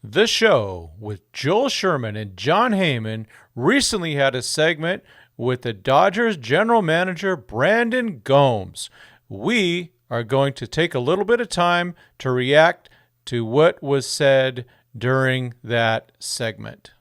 The show with Joel Sherman and John Heyman recently had a segment with the Dodgers general manager Brandon Gomes. We are going to take a little bit of time to react to what was said during that segment.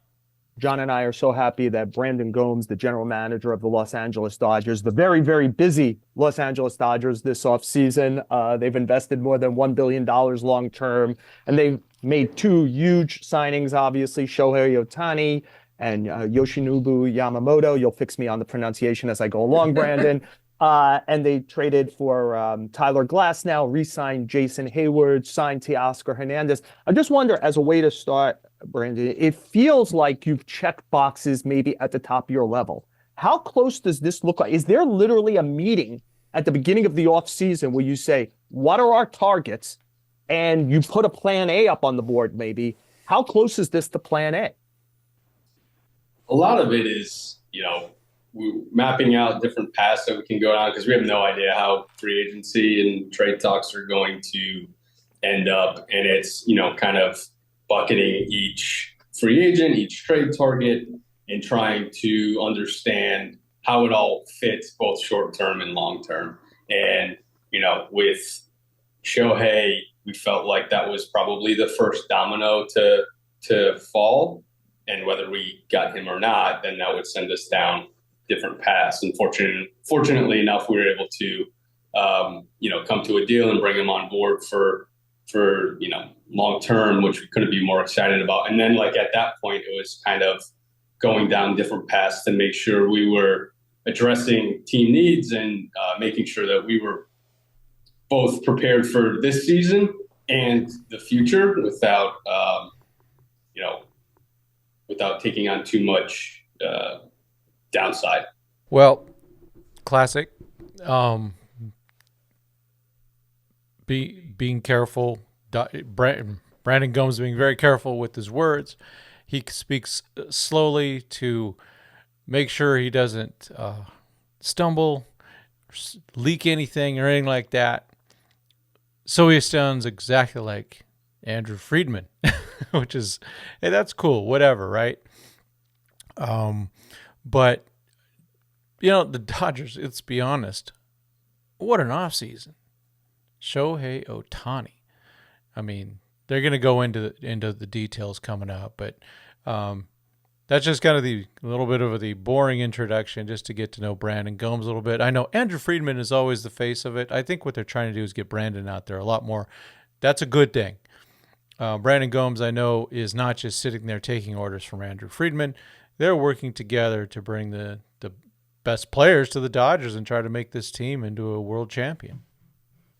John and I are so happy that Brandon Gomes, the general manager of the Los Angeles Dodgers, the very, very busy Los Angeles Dodgers this offseason, they've invested more than $1 billion long term, and they've made two huge signings, obviously, Shohei Ohtani and Yoshinobu Yamamoto. You'll fix me on the pronunciation as I go along, Brandon. And they traded for Tyler Glasnow, re-signed Jason Hayward, signed Teoscar Hernandez. I just wonder, as a way to start, Brandon, it feels like you've checked boxes maybe at the top of your level. How close does this look like? Is there literally a meeting at the beginning of the offseason where you say, what are our targets? And you put a plan A up on the board, maybe. How close is this to plan A? A lot of it is, mapping out different paths that we can go down because we have no idea how free agency and trade talks are going to end up. And it's, kind of bucketing each free agent, each trade target, and trying to understand how it all fits both short term and long term. And, with Shohei, we felt like that was probably the first domino to fall. And whether we got him or not, then that would send us down different paths. And fortunately enough, we were able to, come to a deal and bring him on board for long term, which we couldn't be more excited about. And then, at that point, it was kind of going down different paths to make sure we were addressing team needs and making sure that we were both prepared for this season and the future without taking on too much downside. Well, classic. Being careful. Brandon Gomes being very careful with his words. He speaks slowly to make sure he doesn't stumble, leak anything or anything like that. So he sounds exactly like Andrew Friedman, which is, hey, that's cool, whatever, right? But, the Dodgers, let's be honest, what an offseason. Shohei Ohtani. I mean, they're going to go into the details coming up, but that's just kind of a little bit of the boring introduction just to get to know Brandon Gomes a little bit. I know Andrew Friedman is always the face of it. I think what they're trying to do is get Brandon out there a lot more. That's a good thing. Brandon Gomes, I know, is not just sitting there taking orders from Andrew Friedman. They're working together to bring the best players to the Dodgers and try to make this team into a world champion.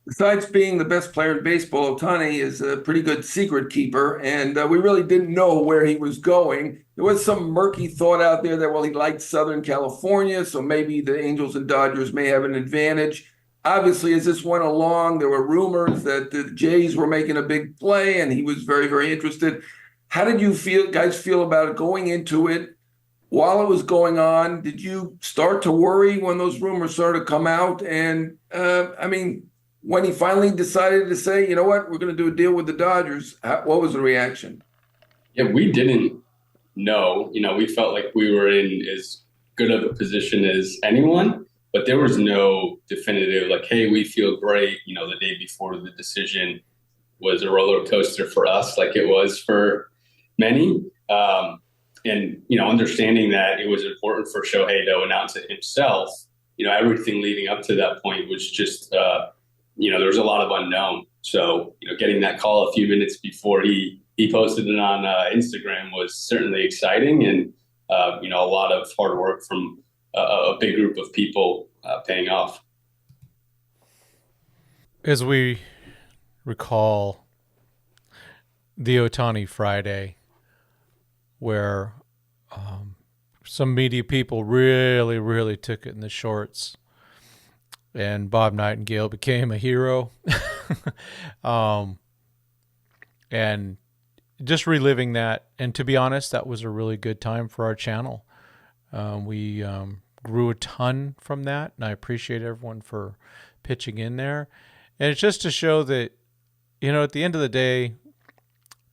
Besides being the best player in baseball, Ohtani is a pretty good secret keeper, and we really didn't know where he was going. There was some murky thought out there that, he liked Southern California, so maybe the Angels and Dodgers may have an advantage. Obviously, as this went along, there were rumors that the Jays were making a big play, and he was very, very interested. How did you guys feel about it going into it? While it was going on, did you start to worry when those rumors started to come out? And, when he finally decided to say, you know what, we're going to do a deal with the Dodgers, what was the reaction? Yeah, we didn't know. We felt like we were in as good of a position as anyone, but there was no definitive, hey, we feel great. The day before the decision was a roller coaster for us, like it was for many. And, understanding that it was important for Shohei to announce it himself, everything leading up to that point was just, there was a lot of unknown. So, getting that call a few minutes before he posted it on Instagram was certainly exciting and, a lot of hard work from a big group of people paying off. As we recall the Ohtani Friday, where some media people really, really took it in the shorts, and Bob Nightingale became a hero. And just reliving that, and to be honest, that was a really good time for our channel. We grew a ton from that, and I appreciate everyone for pitching in there. And it's just to show that, at the end of the day,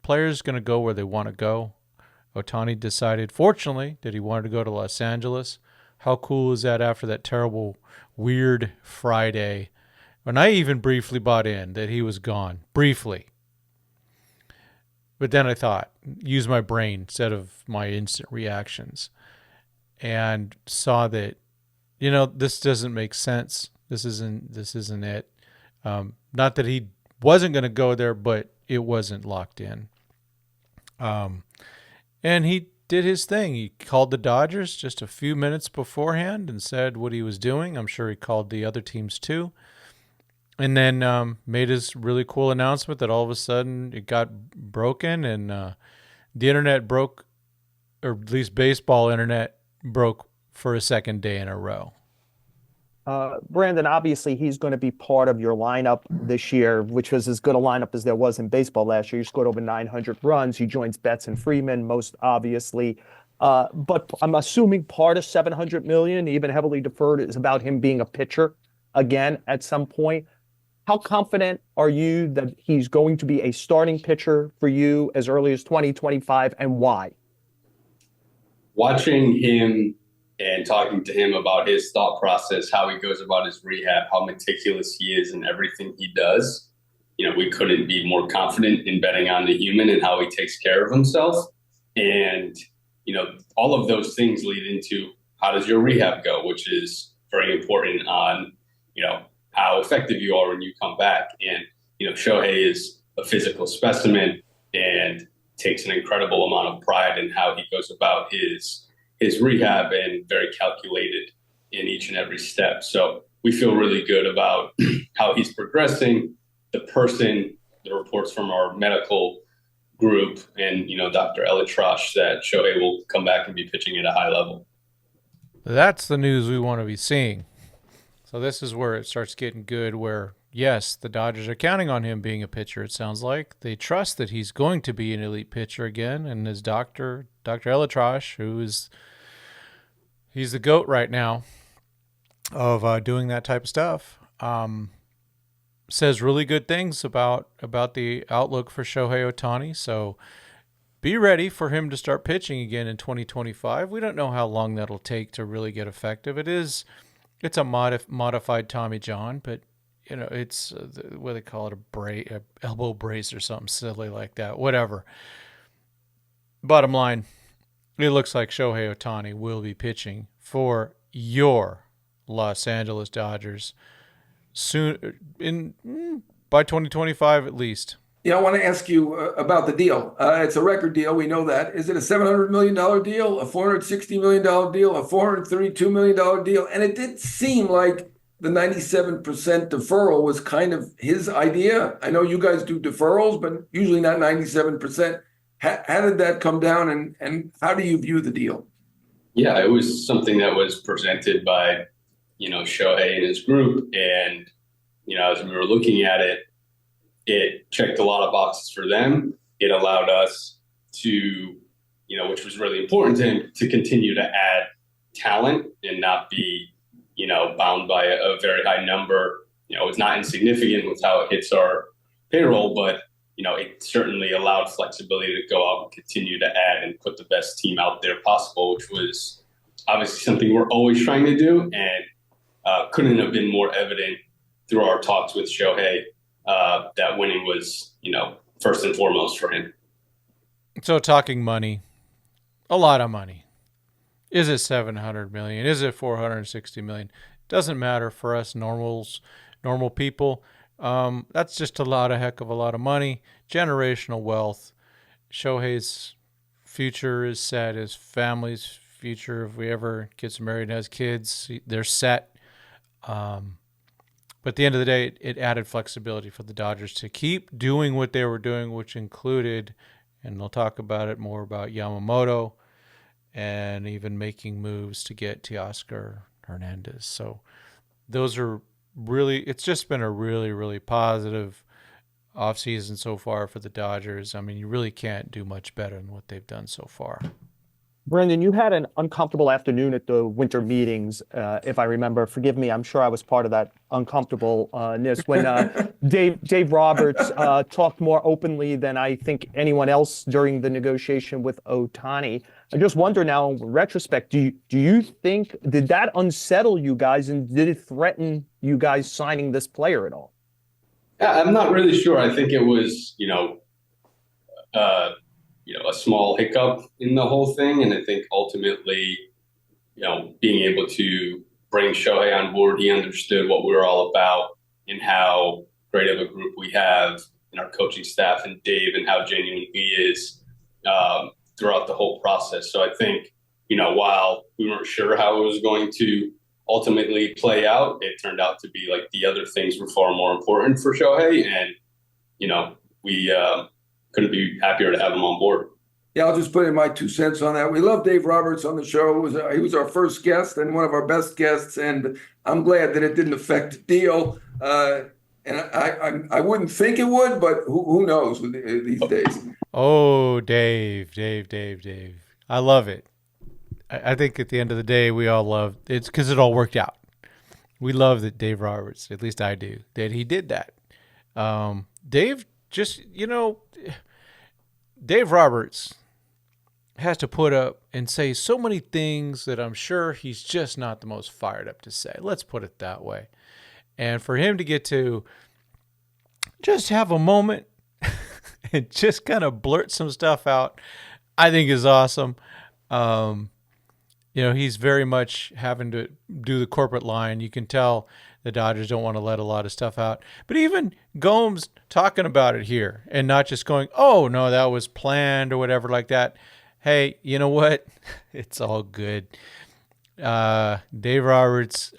players going to go where they want to go. Ohtani decided, fortunately, that he wanted to go to Los Angeles. How cool is that after that terrible, weird Friday? And I even briefly bought in that he was gone. Briefly. But then I thought, use my brain instead of my instant reactions. And saw that, this doesn't make sense. This isn't it. Not that he wasn't going to go there, but it wasn't locked in. And he did his thing. He called the Dodgers just a few minutes beforehand and said what he was doing. I'm sure he called the other teams too. And then made his really cool announcement that all of a sudden it got broken and the internet broke, or at least baseball internet broke for a second day in a row. Brandon, obviously he's going to be part of your lineup this year, which was as good a lineup as there was in baseball last year. You scored over 900 runs. He joins Betts and Freeman, most obviously. But I'm assuming part of $700 million, even heavily deferred, is about him being a pitcher again at some point. How confident are you that he's going to be a starting pitcher for you as early as 2025, and why? Watching him and talking to him about his thought process, how he goes about his rehab, how meticulous he is in everything he does, we couldn't be more confident in betting on the human and how he takes care of himself. And, all of those things lead into how does your rehab go, which is very important on, how effective you are when you come back. And, Shohei is a physical specimen and takes an incredible amount of pride in how he goes about his rehab, and very calculated in each and every step. So we feel really good about how he's progressing. The reports from our medical group and, Dr. Elitrosh, that Shohei will come back and be pitching at a high level. That's the news we want to be seeing. So this is where it starts getting good, where, yes, the Dodgers are counting on him being a pitcher, it sounds like. They trust that he's going to be an elite pitcher again. And his Dr. Elitrosh, he's the GOAT right now of doing that type of stuff, says really good things about the outlook for Shohei Ohtani. So be ready for him to start pitching again in 2025. We don't know how long that'll take to really get effective. It's a modified Tommy John, but it's what they call it, a elbow brace or something silly like that. Whatever. Bottom line, it looks like Shohei Ohtani will be pitching for your Los Angeles Dodgers soon, by 2025 at least. Yeah, I want to ask you about the deal. It's a record deal. We know that. Is it a $700 million deal, a $460 million deal, a $432 million deal? And it did seem like the 97% deferral was kind of his idea. I know you guys do deferrals, but usually not 97%. How did that come down, and how do you view the deal? Yeah, it was something that was presented by, Shohei and his group. And, as we were looking at it, it checked a lot of boxes for them. It allowed us to, which was really important to him, to continue to add talent and not be, bound by a very high number. It's not insignificant with how it hits our payroll, but, it certainly allowed flexibility to go out and continue to add and put the best team out there possible, which was obviously something we're always trying to do, and couldn't have been more evident through our talks with Shohei. That winning was, first and foremost for him. So talking money, a lot of money. Is it $700 million? Is it $460 million? Doesn't matter for us normal people. That's just a heck of a lot of money. Generational wealth. Shohei's future is set. His family's future, if we ever gets married and has kids, they're set. But at the end of the day, it added flexibility for the Dodgers to keep doing what they were doing, which included, and they'll talk about it more about Yamamoto, and even making moves to get Teoscar Hernandez. So those are it's just been a really, really positive offseason so far for the Dodgers. I mean, you really can't do much better than what they've done so far. Brandon, you had an uncomfortable afternoon at the winter meetings, if I remember. Forgive me, I'm sure I was part of that uncomfortableness when Dave Roberts talked more openly than I think anyone else during the negotiation with Ohtani. I just wonder now, in retrospect, do you think did that unsettle you guys, and did it threaten you guys signing this player at all? Yeah, I'm not really sure. I think it was, uh, a small hiccup in the whole thing, and I think ultimately, being able to bring Shohei on board, he understood what we were all about and how great of a group we have in our coaching staff and Dave and how genuine he is throughout the whole process. So I think, while we weren't sure how it was going to ultimately play out, it turned out to be like the other things were far more important for Shohei. And, we couldn't be happier to have him on board. Yeah, I'll just put in my 2 cents on that. We love Dave Roberts on the show. He was our first guest and one of our best guests, and I'm glad that it didn't affect the deal. And I wouldn't think it would, but who knows these days? Oh, Dave. I love it. I think at the end of the day, we all love it's because it all worked out. We love that Dave Roberts, at least I do, that he did that. Dave just, Dave Roberts has to put up and say so many things that I'm sure he's just not the most fired up to say. Let's put it that way. And for him to get to just have a moment and just kind of blurt some stuff out, I think is awesome. He's very much having to do the corporate line. You can tell the Dodgers don't want to let a lot of stuff out. But even Gomes talking about it here and not just going, oh, no, that was planned or whatever like that. Hey, you know what? It's all good. Dave Roberts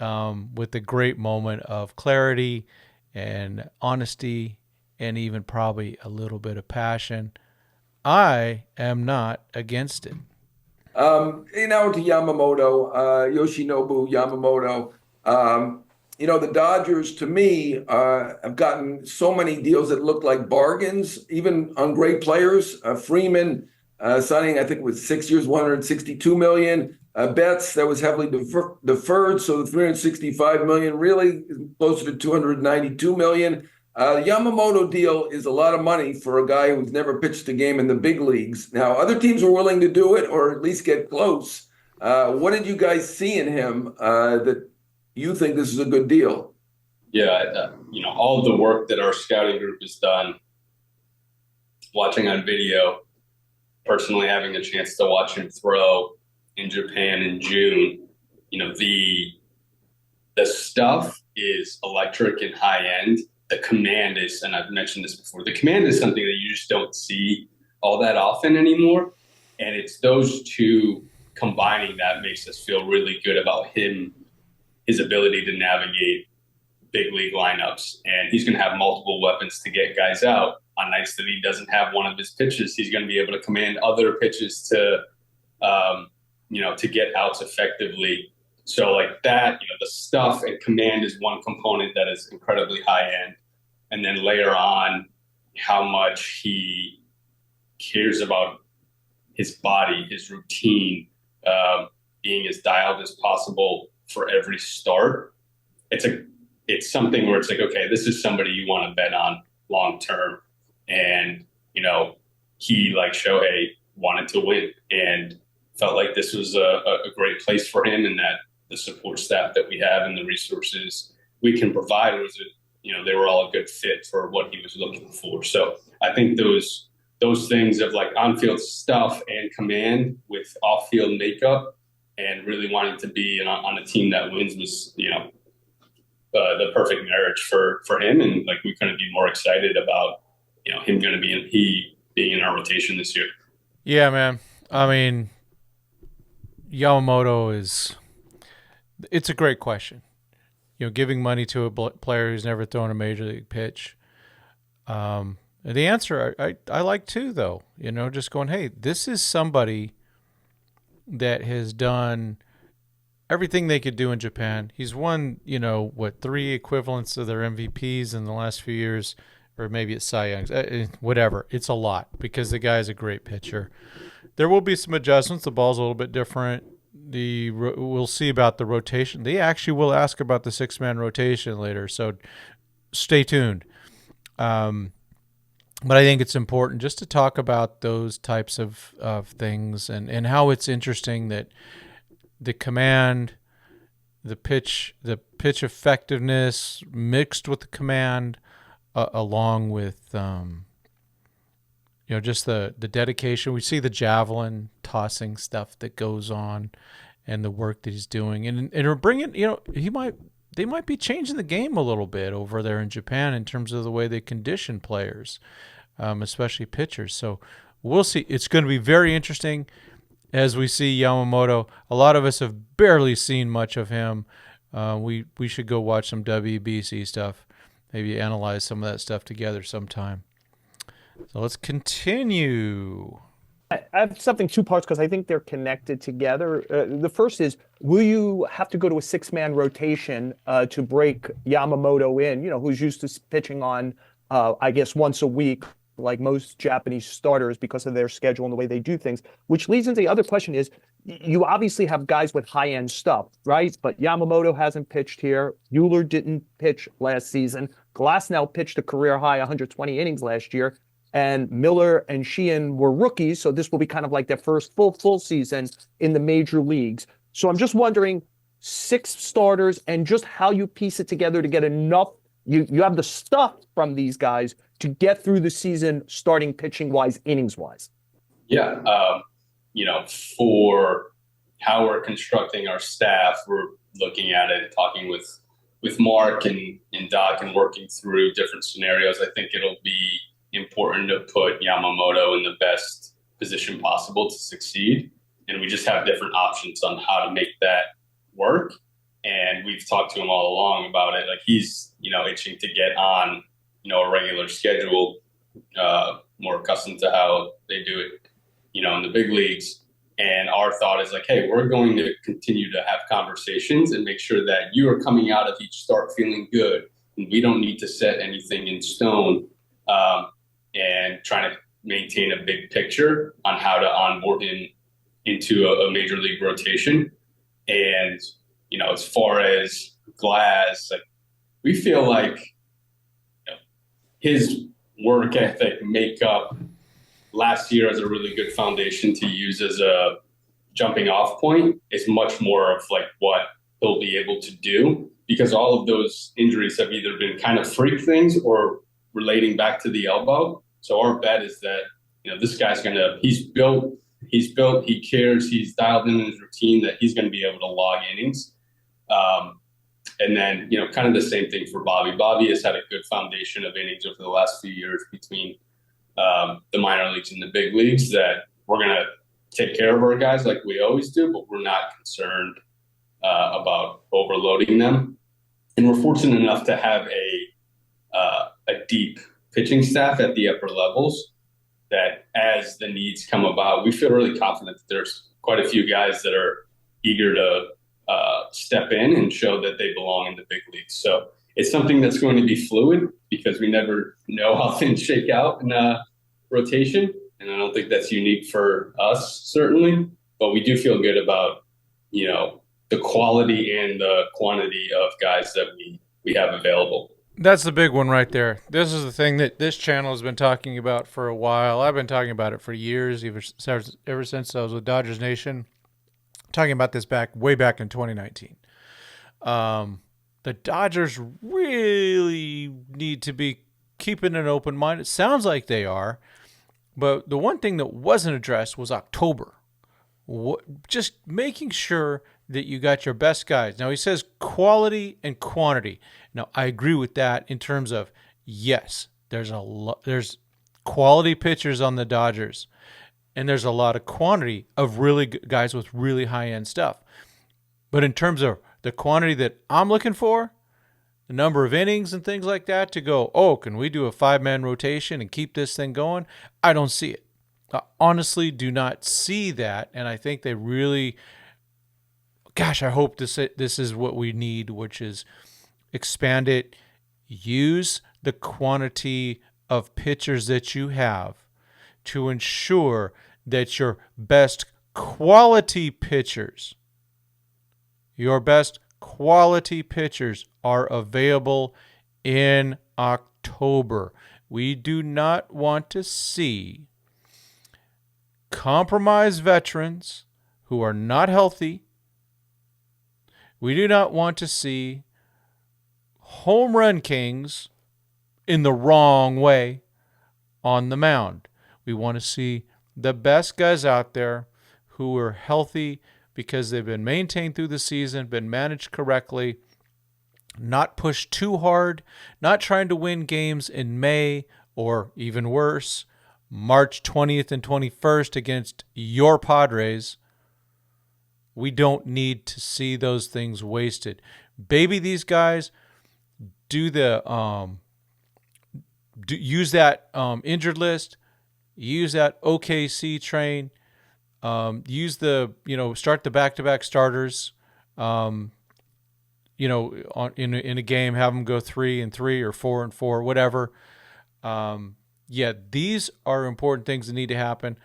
with a great moment of clarity and honesty and even probably a little bit of passion. I am not against it. To Yamamoto, Yoshinobu Yamamoto. The Dodgers, to me, have gotten so many deals that look like bargains, even on great players. Freeman signing, I think, was 6 years, $162 million. Betts, that was heavily deferred, so the $365 million really is closer to $292 million. Yamamoto deal is a lot of money for a guy who's never pitched a game in the big leagues. Now, other teams were willing to do it or at least get close. What did you guys see in him that you think this is a good deal? Yeah, all of the work that our scouting group has done, watching on video, personally having a chance to watch him throw in Japan in June, the stuff is electric and high end. The command is, and I've mentioned this before, the command is something that you just don't see all that often anymore. And it's those two combining that makes us feel really good about his ability to navigate big league lineups. And he's going to have multiple weapons to get guys out. On nights that he doesn't have one of his pitches, he's going to be able to command other pitches to get outs effectively. So like that, the stuff and command is one component that is incredibly high end. And then later on, how much he cares about his body, his routine, being as dialed as possible for every start. It's something where it's like, okay, this is somebody you want to bet on long term. And, he, like Shohei, wanted to win and felt like this was a great place for him, and that the support staff that we have and the resources we can provide they were all a good fit for what he was looking for. So I think those things of like on-field stuff and command with off-field makeup and really wanting to be on a team that wins was, the perfect marriage for him. And like, we couldn't be more excited about, him going to be being in our rotation this year. Yeah, man. I mean, Yamamoto it's a great question. Giving money to a player who's never thrown a major league pitch. The answer I like too, though. Just going, hey, this is somebody that has done everything they could do in Japan. He's won, 3 equivalents of their MVPs in the last few years or maybe it's Cy Young's, whatever. It's a lot because the guy's a great pitcher. There will be some adjustments. The ball's a little bit different. We'll see about the rotation. They actually will ask about the 6-man rotation later, so stay tuned. But I think it's important just to talk about those types of things and how it's interesting that the command, the pitch effectiveness mixed with the command, along with just the dedication. We see the javelin tossing stuff that goes on, and the work that he's doing, and we're bringing. They might be changing the game a little bit over there in Japan in terms of the way they condition players, especially pitchers. So we'll see. It's going to be very interesting as we see Yamamoto. A lot of us have barely seen much of him. We should go watch some WBC stuff, maybe analyze some of that stuff together sometime. So let's continue. I have something two parts because I think they're connected together. The first is, will you have to go to a 6-man rotation to break Yamamoto in, who's used to pitching on, I guess, once a week, like most Japanese starters because of their schedule and the way they do things, which leads into the other question is, you obviously have guys with high-end stuff, right? But Yamamoto hasn't pitched here. Euler didn't pitch last season. Glasnow pitched a career-high 120 innings last year. And Miller and Sheehan were rookies, so this will be kind of like their first full season in the major leagues. So I'm just wondering, 6 starters and just how you piece it together to get enough. You have the stuff from these guys to get through the season, starting pitching-wise, innings-wise. Yeah, for how we're constructing our staff, we're looking at it, talking with Mark and Doc, and working through different scenarios. I think it'll be important to put Yamamoto in the best position possible to succeed. And we just have different options on how to make that work. And we've talked to him all along about it. Like, he's, itching to get on, a regular schedule, more accustomed to how they do it, in the big leagues. And our thought is like, hey, we're going to continue to have conversations and make sure that you are coming out of each start feeling good. And we don't need to set anything in stone. And trying to maintain a big picture on how to onboard him into a major league rotation. And, as far as Glass, we feel like his work ethic, makeup last year as a really good foundation to use as a jumping off point is much more of what he'll be able to do, because all of those injuries have either been kind of freak things or relating back to the elbow. So our bet is that, this guy's he's built, he cares, he's dialed in his routine, that he's going to be able to log innings. And then, kind of the same thing for Bobby. Bobby has had a good foundation of innings over the last few years between the minor leagues and the big leagues, that we're going to take care of our guys like we always do, but we're not concerned about overloading them. And we're fortunate enough to have a deep pitching staff at the upper levels that, as the needs come about, we feel really confident that there's quite a few guys that are eager to step in and show that they belong in the big leagues. So it's something that's going to be fluid because we never know how things shake out in rotation. And I don't think that's unique for us, certainly, but we do feel good about, the quality and the quantity of guys that we have available. That's the big one right there. This is the thing that this channel has been talking about for a while. I've been talking about it for years, ever since I was with Dodgers Nation. Talking about this way back in 2019. The Dodgers really need to be keeping an open mind. It sounds like they are, but the one thing that wasn't addressed was October. Just making sure that you got your best guys. Now, he says quality and quantity. Now, I agree with that in terms of, yes, there's quality pitchers on the Dodgers, and there's a lot of quantity of really good guys with really high-end stuff. But in terms of the quantity that I'm looking for, the number of innings and things like that to go, can we do a 5-man rotation and keep this thing going? I don't see it. I honestly do not see that, and I think they really... Gosh, I hope this is what we need, which is expand it, use the quantity of pitchers that you have to ensure that your best quality pitchers, are available in October. We do not want to see compromised veterans who are not healthy. We do not want to see home run kings in the wrong way on the mound. We want to see the best guys out there who are healthy because they've been maintained through the season, been managed correctly, not pushed too hard, not trying to win games in May or even worse, March 20th and 21st against your Padres. We don't need to see those things wasted. Baby these guys, use that injured list, use that OKC train, use start the back-to-back starters, in a game, have them go 3-3 or 4-4, whatever. These are important things that need to happen.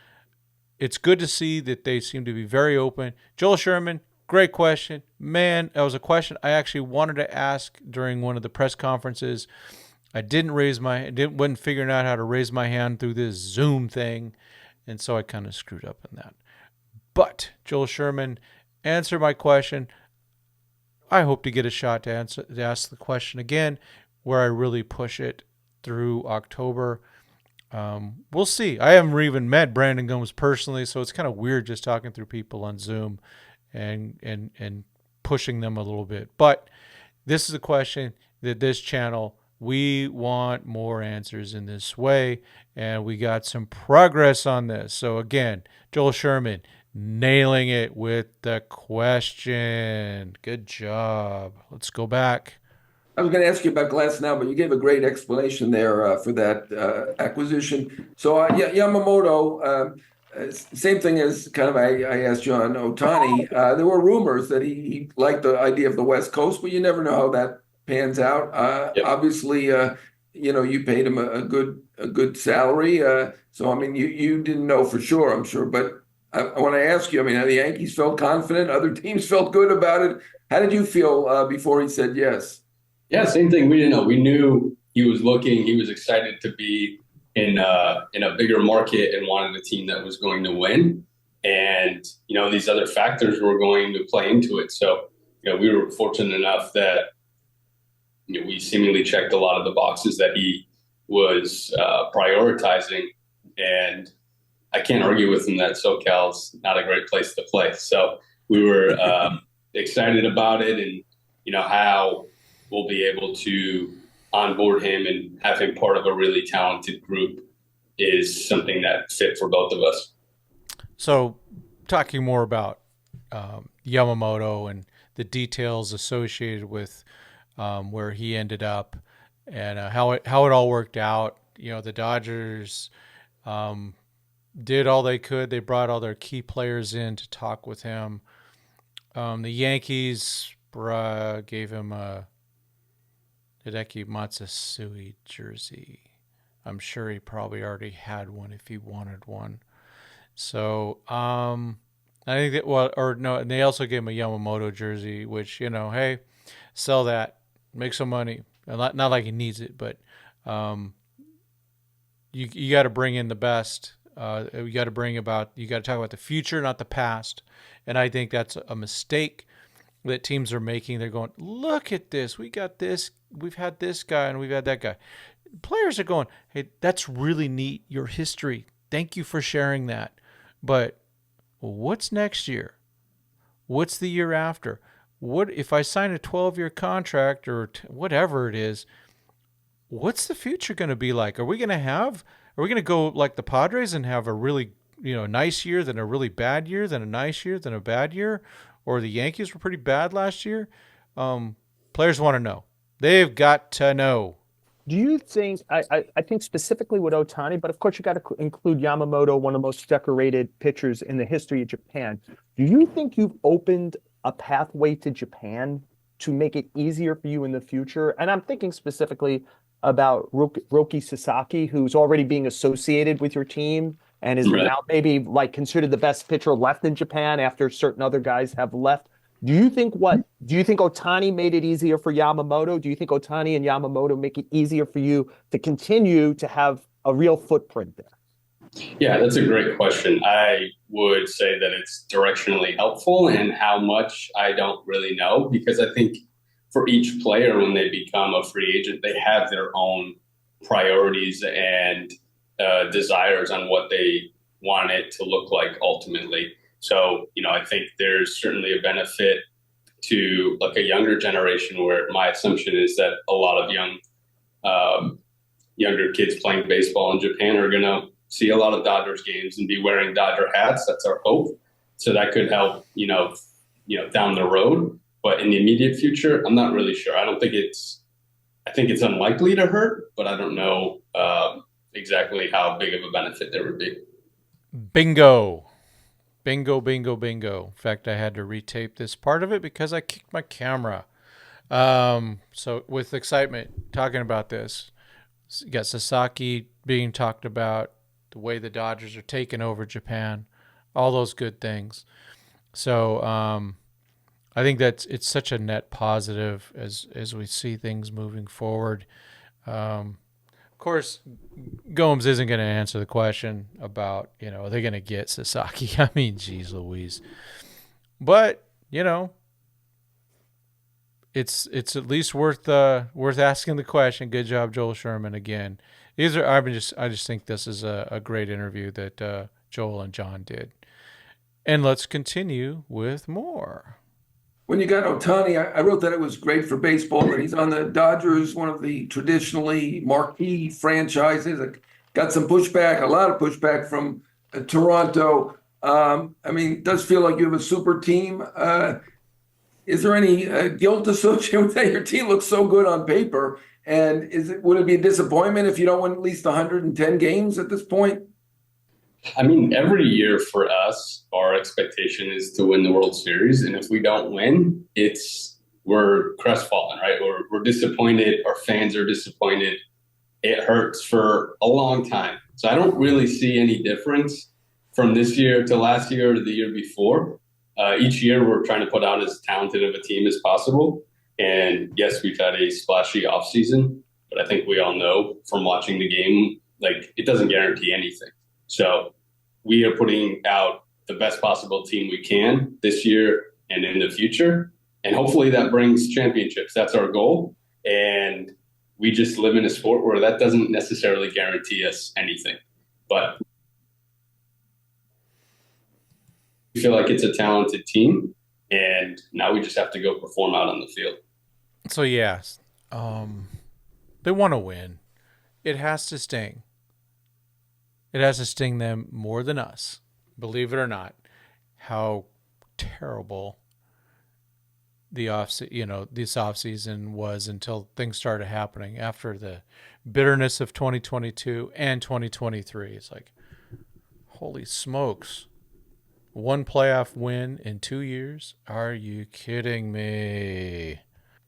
It's good to see that they seem to be very open. Joel Sherman, great question. Man, that was a question I actually wanted to ask during one of the press conferences. I wasn't figuring out how to raise my hand through this Zoom thing, and so I kind of screwed up in that. But Joel Sherman, answer my question. I hope to get a shot to ask the question again, where I really push it through October. We'll see. I haven't even met Brandon Gomes personally, so it's kind of weird just talking through people on Zoom and pushing them a little bit. But this is a question that this channel, we want more answers in this way, and we got some progress on this. So again, Joel Sherman, nailing it with the question. Good job. Let's go back. I was going to ask you about Glass now, but you gave a great explanation there for that acquisition. So Yamamoto, same thing as kind of I asked you on Ohtani. There were rumors that he liked the idea of the West Coast, but you never know how that pans out. Yep. Obviously, you paid him a good salary. So I mean, you didn't know for sure, I'm sure. But I want to ask you. I mean, the Yankees felt confident. Other teams felt good about it. How did you feel before he said yes? Yeah, same thing. We didn't know. We knew he was looking. He was excited to be in a bigger market and wanted a team that was going to win. And these other factors were going to play into it. So we were fortunate enough that we seemingly checked a lot of the boxes that he was prioritizing. And I can't argue with him that SoCal's not a great place to play. So we were excited about it, and how we'll be able to onboard him and have him part of a really talented group is something that fit for both of us. So talking more about Yamamoto and the details associated with where he ended up and how it all worked out. The Dodgers did all they could. They brought all their key players in to talk with him. The Yankees gave him a Hideki Matsui jersey. I'm sure he probably already had one if he wanted one. So I think that and they also gave him a Yamamoto jersey, which hey, sell that, make some money. Not like he needs it, but you got to bring in the best. You got to talk about the future, not the past. And I think that's a mistake that teams are making. They're going, look at this. We got this. We've had this guy and we've had that guy. Players are going, hey, that's really neat. Your history. Thank you for sharing that. But what's next year? What's the year after? What if I sign a 12-year contract or whatever it is? What's the future going to be like? Are we going to go like the Padres and have a really, nice year, then a really bad year, then a nice year, then a bad year? Or the Yankees were pretty bad last year? Players want to know. They've got to know. Do you think, I think specifically with Ohtani, but of course you got to include Yamamoto, one of the most decorated pitchers in the history of Japan. Do you think you've opened a pathway to Japan to make it easier for you in the future? And I'm thinking specifically, about Roki Sasaki, who's already being associated with your team and is Right. now maybe like considered the best pitcher left in Japan after certain other guys have left? Do you think Ohtani made it easier for Yamamoto? Do you think Ohtani and Yamamoto make it easier for you to continue to have a real footprint there? Yeah, that's a great question. I would say that it's directionally helpful, and how much I don't really know, because I think for each player, when they become a free agent, they have their own priorities and desires on what they want it to look like ultimately. So, I think there's certainly a benefit to like a younger generation, where my assumption is that a lot of younger kids playing baseball in Japan are going to see a lot of Dodgers games and be wearing Dodger hats. That's our hope. So that could help, down the road. But in the immediate future, I'm not really sure. I think it's unlikely to hurt, but I don't know exactly how big of a benefit there would be. Bingo. Bingo, bingo, bingo. In fact, I had to retape this part of it because I kicked my camera. So with excitement, talking about this, you got Sasaki being talked about, the way the Dodgers are taking over Japan, all those good things. So I think it's such a net positive as we see things moving forward. Of course, Gomes isn't going to answer the question about, are they going to get Sasaki? I mean, geez Louise. But, it's at least worth asking the question. Good job, Joel Sherman, again. I just think this is a great interview that Joel and John did. And let's continue with more. When you got Ohtani, I wrote that it was great for baseball that he's on the Dodgers, one of the traditionally marquee franchises. It got some pushback, a lot of pushback from Toronto. It does feel like you have a super team. Is there any guilt associated with that? Your team looks so good on paper. And would it be a disappointment if you don't win at least 110 games at this point? Every year for us, our expectation is to win the World Series. And if we don't win, we're crestfallen, right? We're disappointed. Our fans are disappointed. It hurts for a long time. So I don't really see any difference from this year to last year or the year before. Each year we're trying to put out as talented of a team as possible. And yes, we've had a splashy offseason, but I think we all know from watching the game, like, it doesn't guarantee anything. So we are putting out the best possible team we can this year and in the future. And hopefully that brings championships. That's our goal. And we just live in a sport where that doesn't necessarily guarantee us anything. But we feel like it's a talented team, and now we just have to go perform out on the field. So, yes, they want to win. It has to sting. It has to sting them more than us, believe it or not, how terrible this offseason was until things started happening after the bitterness of 2022 and 2023. It's like, holy smokes. One playoff win in 2 years? Are you kidding me?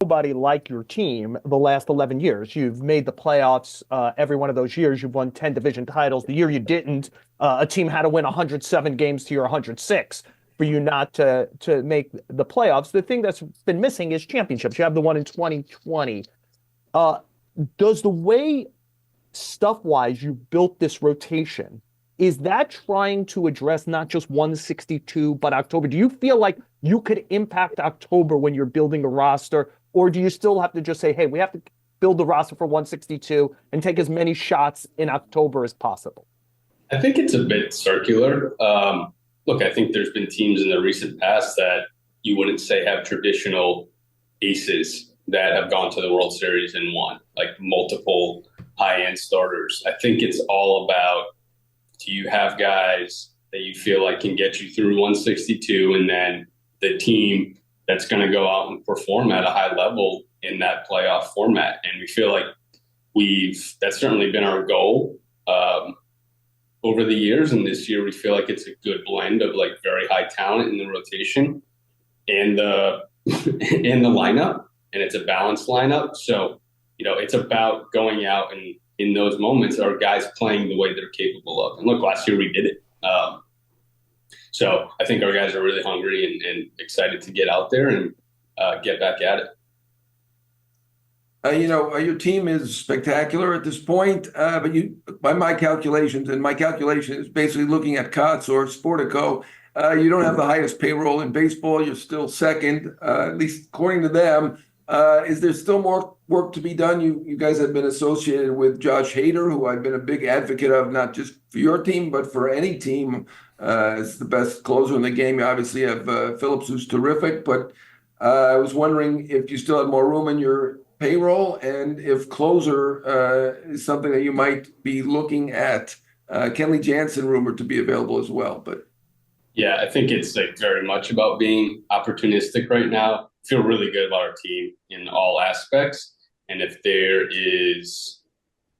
Nobody like your team the last 11 years. You've made the playoffs every one of those years. You've won 10 division titles. The year you didn't, a team had to win 107 games to your 106 for you not to make the playoffs. The thing that's been missing is championships. You have the one in 2020. Does the way stuff-wise you built this rotation, is that trying to address not just 162, but October? Do you feel like you could impact October when you're building a roster? Or do you still have to just say, hey, we have to build the roster for 162 and take as many shots in October as possible? I think it's a bit circular. Look, I think there's been teams in the recent past that you wouldn't say have traditional aces that have gone to the World Series and won, like multiple high-end starters. I think it's all about, do you have guys that you feel like can get you through 162, and then the team that's going to go out and perform at a high level in that playoff format. And we feel like that's certainly been our goal over the years. And this year we feel like it's a good blend of like very high talent in the rotation and the lineup, and it's a balanced lineup. So, it's about going out and in those moments, are guys playing the way they're capable of. And look, last year we did it. So I think our guys are really hungry and excited to get out there and get back at it. Your team is spectacular at this point, but by my calculations, and my calculation is basically looking at COTS or Sportico, you don't have the highest payroll in baseball. You're still second, at least according to them. Is there still more work to be done? You guys have been associated with Josh Hader, who I've been a big advocate of, not just for your team, but for any team. As the best closer in the game. You obviously have Phillips, who's terrific, but I was wondering if you still have more room in your payroll, and if closer is something that you might be looking at. Kenley Jansen rumored to be available as well, but yeah, I think it's like very much about being opportunistic right now. Feel really good about our team in all aspects, and if there is,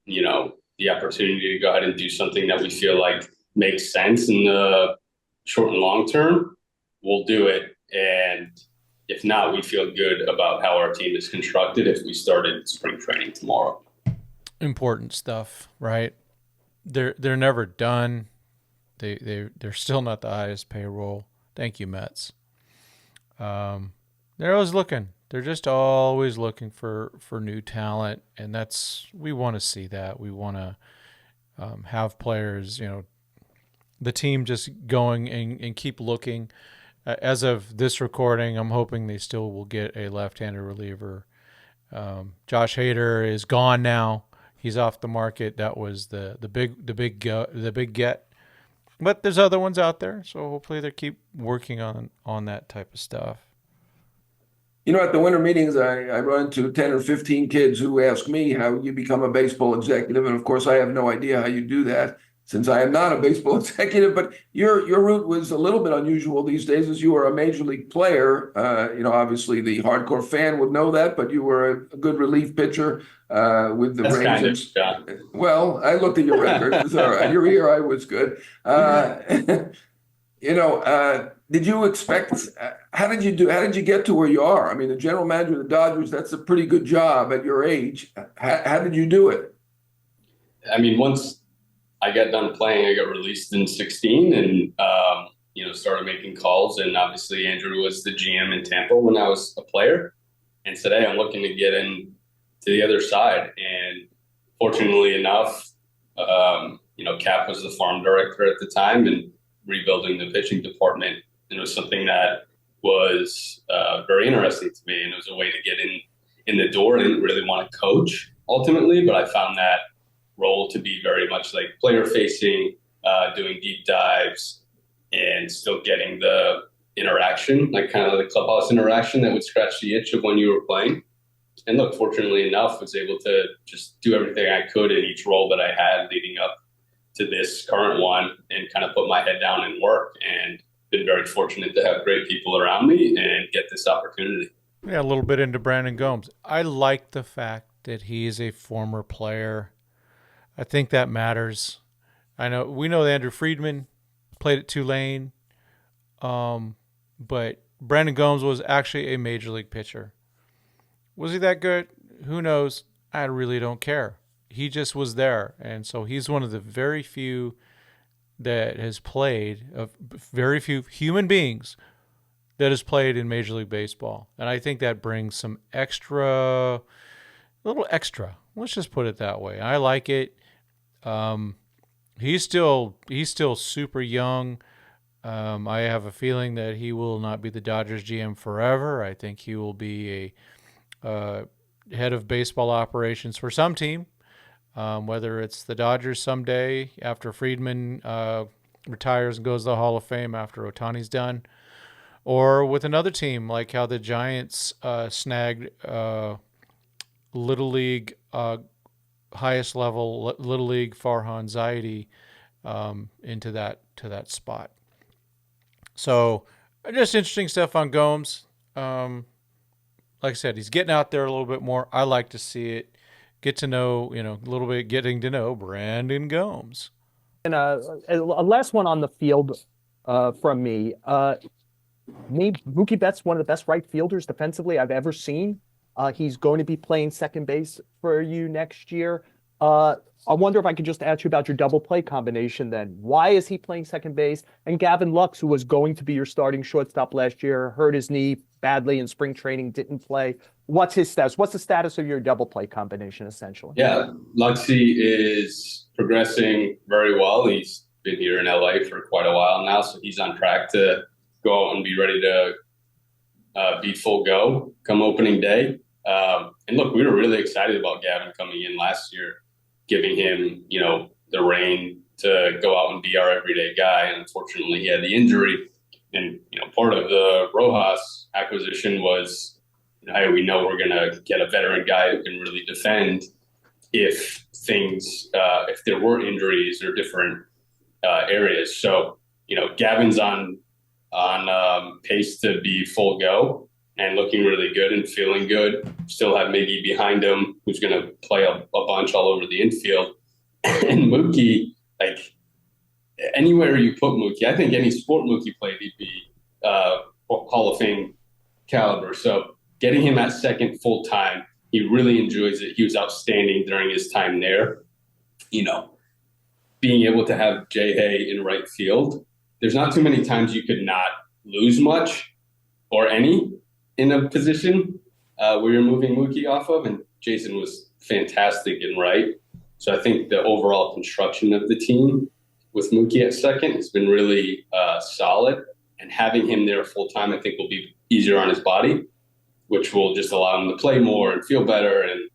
the opportunity to go ahead and do something that we feel like makes sense in the short and long term, we'll do it. And if not, we feel good about how our team is constructed if we started spring training tomorrow. Important stuff, right? They're never done. They're still not the highest payroll. Thank you, Mets. They're always looking. They're just always looking for new talent, and we want to see that. We want to have players, the team just going and keep looking. As of this recording, I'm hoping they still will get a left-handed reliever. Josh Hader is gone now. He's off the market. That was the big get. But there's other ones out there, so hopefully they keep working on that type of stuff. At the winter meetings, I run into 10 or 15 kids who ask me how you become a baseball executive, and of course, I have no idea how you do that, since I am not a baseball executive. But your route was a little bit unusual these days, as you were a major league player. Obviously the hardcore fan would know that, but you were a good relief pitcher with the Rays. Well, I looked at your record. It was all right. Your ERA was good. Did you expect? How did you get to where you are? I mean, the general manager of the Dodgers, that's a pretty good job at your age. How did you do it? I mean, once I got done playing, I got released in 16 and, started making calls. And obviously Andrew was the GM in Tampa when I was a player. And today I'm looking to get in to the other side. And fortunately enough, Cap was the farm director at the time and rebuilding the pitching department. And it was something that was very interesting to me. And it was a way to get in the door. I didn't really want to coach ultimately, but I found that role to be very much like player facing, doing deep dives and still getting the interaction, like kind of the clubhouse interaction that would scratch the itch of when you were playing. And look, fortunately enough, was able to just do everything I could in each role that I had leading up to this current one and kind of put my head down and work, and been very fortunate to have great people around me and get this opportunity. Yeah, a little bit into Brandon Gomes. I like the fact that he is a former player. I think that matters. We know that Andrew Friedman played at Tulane, but Brandon Gomes was actually a major league pitcher. Was he that good? Who knows? I really don't care. He just was there, and so he's one of the very few that has played, of very few human beings that has played in Major League Baseball. And I think that brings some a little extra. Let's just put it that way. I like it. He's still super young. I have a feeling that he will not be the Dodgers GM forever. I think he will be a head of baseball operations for some team, whether it's the Dodgers someday after Friedman retires and goes to the Hall of Fame after Ohtani's done, or with another team like how the Giants snagged Little League highest level Little League Farhan Zaidi into that spot. So just interesting stuff on Gomes. Like I said, he's getting out there a little bit more. I like to see it. Get to know, a little bit, getting to know Brandon Gomes. And a last one on the field from me. Mookie Betts, one of the best right fielders defensively I've ever seen. He's going to be playing second base for you next year. Uh, I wonder if I could just ask you about your double play combination then. Why is he playing second base? And Gavin Lux, who was going to be your starting shortstop last year, hurt his knee badly in spring training, didn't play. What's his status? What's the status of your double play combination, essentially? Yeah, Luxie is progressing very well. He's been here in LA for quite a while now, so he's on track to go out and be ready to be full go come opening day. And look, we were really excited about Gavin coming in last year, giving him, the reign to go out and be our everyday guy. And unfortunately, he had the injury. And, part of the Rojas acquisition was, hey, we know we're going to get a veteran guy who can really defend if if there were injuries or different areas. So, Gavin's on pace to be full go and looking really good and feeling good. Still have Miggy behind him, who's going to play a bunch all over the infield. And Mookie, anywhere you put Mookie, I think any sport Mookie played, he'd be Hall of Fame caliber. So getting him at second full time, he really enjoys it. He was outstanding during his time there. Being able to have Shohei in right field, there's not too many times you could not lose much or any in a position where you're moving Mookie off of, and Jason was fantastic in right. So I think the overall construction of the team with Mookie at second has been really solid, and having him there full time, I think, will be easier on his body, which will just allow him to play more and feel better. And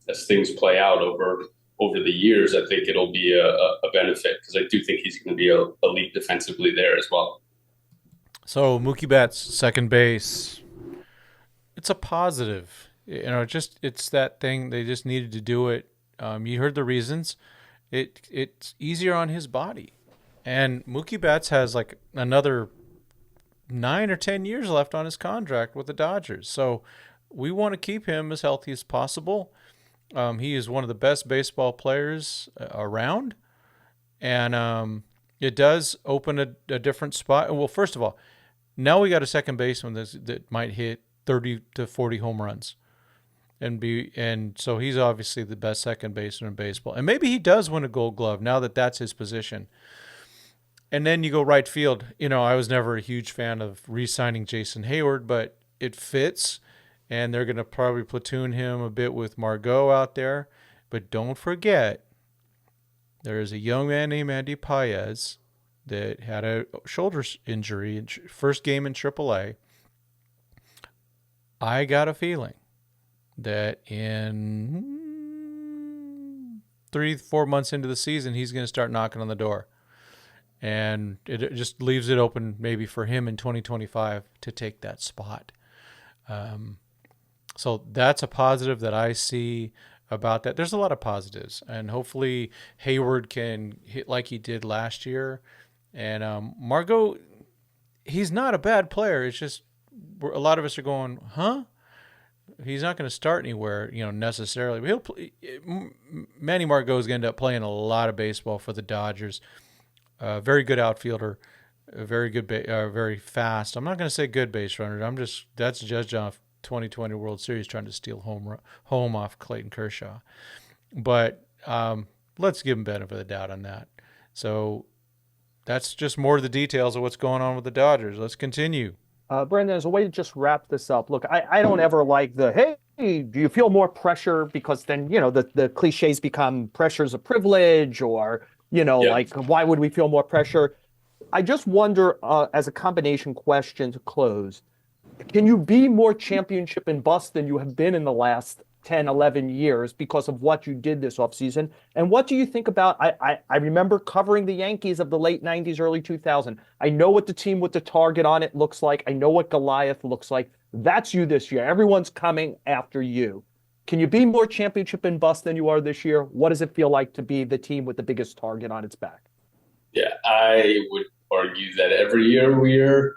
as things play out over the years, I think it'll be a benefit, because I do think he's going to be elite defensively there as well. So Mookie Betts, second base, it's a positive. It's that thing. They just needed to do it. You heard the reasons. It's easier on his body. And Mookie Betts has another 9 or 10 years left on his contract with the Dodgers. So we want to keep him as healthy as possible. He is one of the best baseball players around. And it does open a different spot. Well, first of all, now we got a second baseman that might hit 30 to 40 home runs. And so he's obviously the best second baseman in baseball. And maybe he does win a Gold Glove now that that's his position. And then you go right field. I was never a huge fan of re-signing Jason Hayward, but it fits. And they're going to probably platoon him a bit with Margot out there. But don't forget, there is a young man named Andy Paez that had a shoulder injury in first game in AAA. I got a feeling that in 3-4 months into the season, he's going to start knocking on the door. And it just leaves it open maybe for him in 2025 to take that spot. So that's a positive that I see about that. There's a lot of positives, and hopefully Hayward can hit like he did last year. And Margot, he's not a bad player. It's just a lot of us are going, huh? He's not going to start anywhere, necessarily. But Manny Margot is going to end up playing a lot of baseball for the Dodgers. Very good outfielder, very good, very fast. I'm not going to say good base runner. That's judged off 2020 World Series trying to steal home off Clayton Kershaw. But let's give him benefit of the doubt on that. So that's just more of the details of what's going on with the Dodgers. Let's continue. Brandon, as a way to just wrap this up, look, I don't ever like hey, do you feel more pressure? Because then, the cliches become pressure's a privilege, or, why would we feel more pressure? I just wonder, as a combination question to close, can you be more championship and bust than you have been in the last 10, 11 years because of what you did this offseason? And what do you think about, I remember covering the Yankees of the late 90s, early 2000. I know what the team with the target on it looks like. I know what Goliath looks like. That's you this year. Everyone's coming after you. Can you be more championship and bust than you are this year? What does it feel like to be the team with the biggest target on its back? Yeah, I would argue that every year we're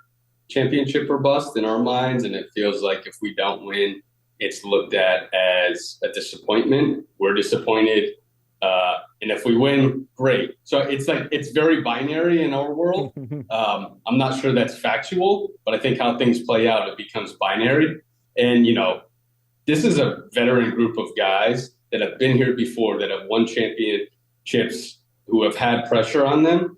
championship or bust in our minds, and it feels like if we don't win, it's looked at as a disappointment. We're disappointed. And if we win, great. So it's very binary in our world. I'm not sure that's factual, but I think how things play out, it becomes binary. And, this is a veteran group of guys that have been here before, that have won championships, who have had pressure on them.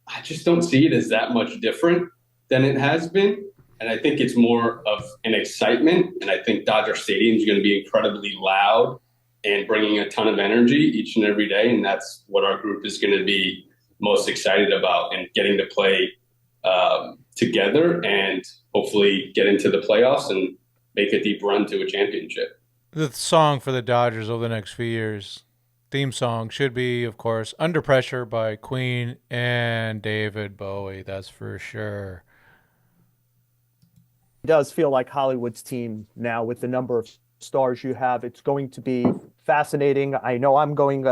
I just don't see it as that much different than it has been. And I think it's more of an excitement. And I think Dodger Stadium is going to be incredibly loud and bringing a ton of energy each and every day. And that's what our group is going to be most excited about, and getting to play together and hopefully get into the playoffs and make a deep run to a championship. The song for the Dodgers over the next few years, theme song, should be, of course, Under Pressure by Queen and David Bowie. That's for sure. It does feel like Hollywood's team now with the number of stars you have. It's going to be fascinating. I know I'm going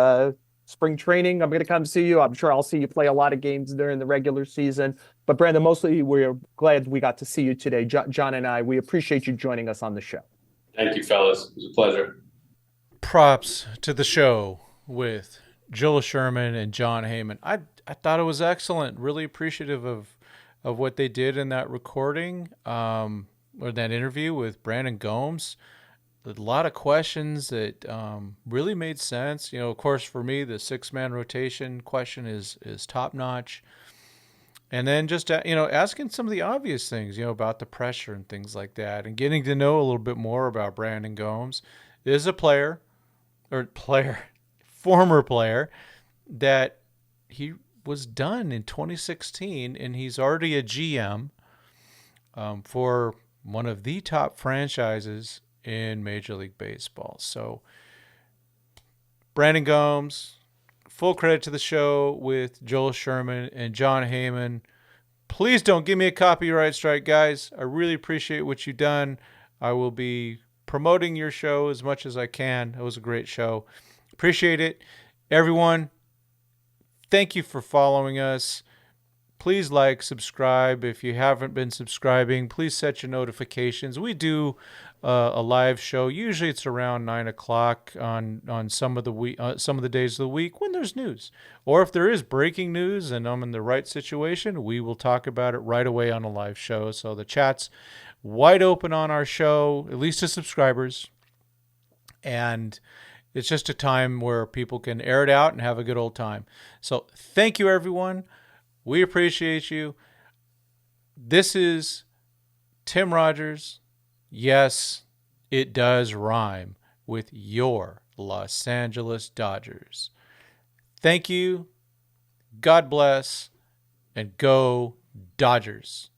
spring training. I'm going to come see you. I'm sure I'll see you play a lot of games during the regular season. But Brandon, mostly we're glad we got to see you today. John and I, we appreciate you joining us on the show. Thank you, fellas. It was a pleasure. Props to the show with Joel Sherman and John Heyman. I thought it was excellent. Really appreciative of what they did in that recording, or that interview with Brandon Gomes. A lot of questions that really made sense. Of course, for me, the 6-man rotation question is top notch. And then just, asking some of the obvious things, about the pressure and things like that, and getting to know a little bit more about Brandon Gomes. Is a former player, that he was done in 2016, and he's already a GM for one of the top franchises in Major League Baseball. So Brandon Gomes, full credit to the show with Joel Sherman and John Heyman. Please don't give me a copyright strike, guys. I really appreciate what you've done. I will be promoting your show as much as I can. It was a great show. Appreciate it. Everyone, thank you for following us. Please like, subscribe. If you haven't been subscribing, please set your notifications. We do a live show. Usually it's around 9 o'clock on some of the days of the week when there's news. Or if there is breaking news and I'm in the right situation, we will talk about it right away on a live show. So the chat's wide open on our show, at least to subscribers. And it's just a time where people can air it out and have a good old time. So thank you, everyone. We appreciate you. This is Tim Rogers. Yes, it does rhyme with your Los Angeles Dodgers. Thank you. God bless. And go Dodgers.